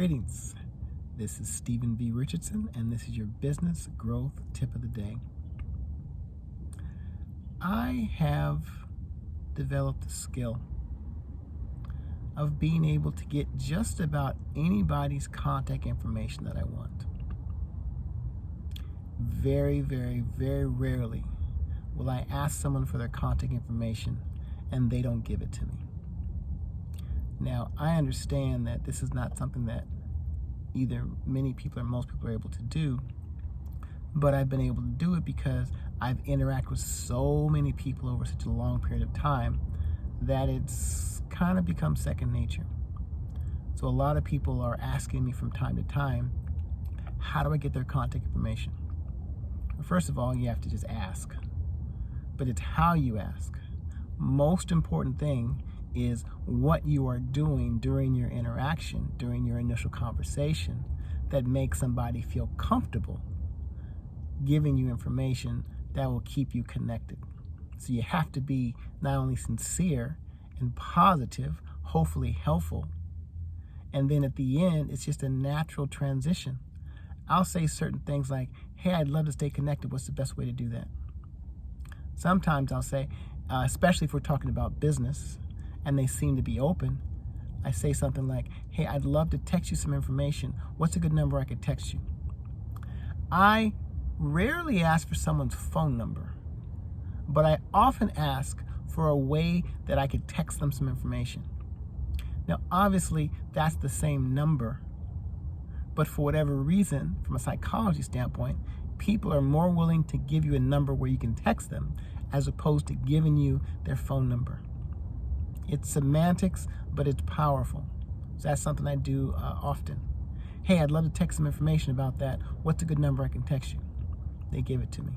Greetings. This is Stephen V. Richardson, and this is your business growth tip of the day. I have developed the skill of being able to get just about anybody's contact information that I want. Very, very, very rarely will I ask someone for their contact information and they don't give it to me. Now, I understand that this is not something that either many people or most people are able to do, but I've been able to do it because I've interacted with so many people over such a long period of time that it's kind of become second nature. So a lot of people are asking me from time to time, how do I get their contact information? First of all, you have to just ask, but it's how you ask. Most important thing is what you are doing during your interaction, during your initial conversation, that makes somebody feel comfortable giving you information that will keep you connected. So you have to be not only sincere and positive, hopefully helpful, and then at the end, it's just a natural transition. I'll say certain things like, hey, I'd love to stay connected. What's the best way to do that? Sometimes I'll say, especially if we're talking about business, and they seem to be open, I say something like, hey, I'd love to text you some information. What's a good number I could text you? I rarely ask for someone's phone number, but I often ask for a way that I could text them some information. Now, obviously, that's the same number, but for whatever reason, from a psychology standpoint, people are more willing to give you a number where you can text them as opposed to giving you their phone number. It's semantics, but it's powerful. So that's something I do often. Hey, I'd love to text some information about that. What's a good number I can text you? They give it to me.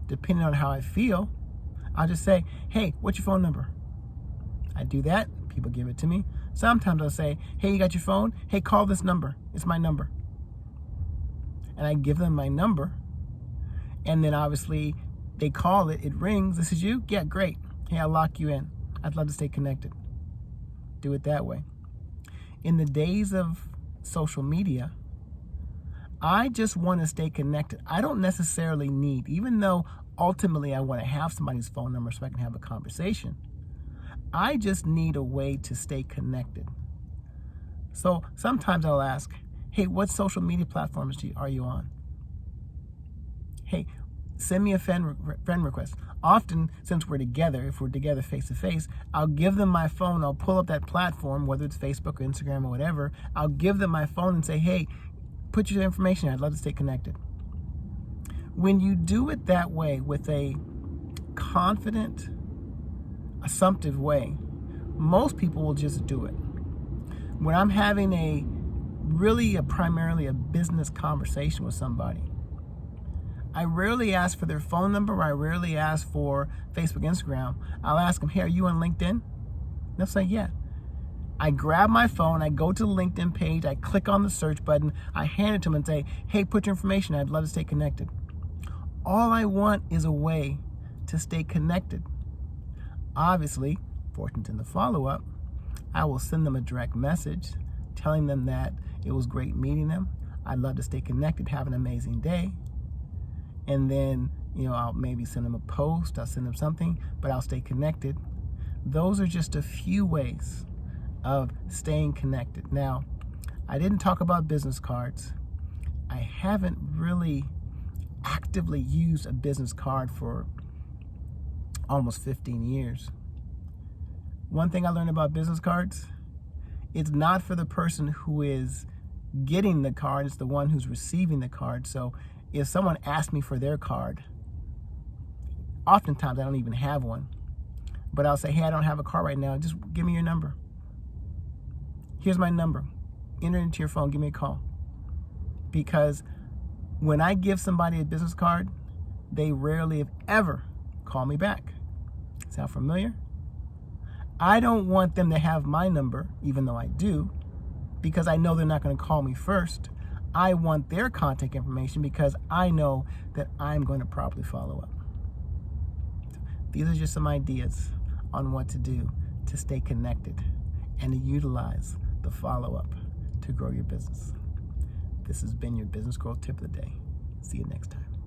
Depending on how I feel, I'll just say, hey, what's your phone number? I do that. People give it to me. Sometimes I'll say, hey, you got your phone? Hey, call this number. It's my number. And I give them my number. And then obviously they call it. It rings. This is you? Yeah, great. Hey, I'll lock you in. I'd love to stay connected. Do it that way. In the days of social media, I just want to stay connected. I don't necessarily need, even though ultimately I want to have somebody's phone number so I can have a conversation, I just need a way to stay connected. So sometimes I'll ask, hey, what social media platforms are you on? Hey, send me a friend request. Often, since we're together, if we're together face-to-face, I'll give them my phone. I'll pull up that platform, whether it's Facebook or Instagram or whatever. I'll give them my phone and say, hey, put your information in. I'd love to stay connected. When you do it that way, with a confident, assumptive way, most people will just do it. When I'm having primarily a business conversation with somebody, I rarely ask for their phone number. I rarely ask for Facebook, Instagram. I'll ask them, hey, are you on LinkedIn? They'll say, yeah. I grab my phone, I go to the LinkedIn page, I click on the search button, I hand it to them and say, hey, put your information, I'd love to stay connected. All I want is a way to stay connected. Obviously, fortunate in the follow-up, I will send them a direct message telling them that it was great meeting them. I'd love to stay connected, have an amazing day. And then, I'll maybe send them a post, I'll send them something, but I'll stay connected. Those are just a few ways of staying connected. Now, I didn't talk about business cards. I haven't really actively used a business card for almost 15 years. One thing I learned about business cards, it's not for the person who is getting the card, it's the one who's receiving the card. So if someone asks me for their card, oftentimes I don't even have one, but I'll say, hey, I don't have a card right now. Just give me your number. Here's my number. Enter it into your phone. Give me a call. Because when I give somebody a business card, they rarely, if ever, call me back. Sound familiar? I don't want them to have my number, even though I do, because I know they're not going to call me first. I want their contact information because I know that I'm going to properly follow up. These are just some ideas on what to do to stay connected and to utilize the follow-up to grow your business. This has been your business growth tip of the day. See you next time.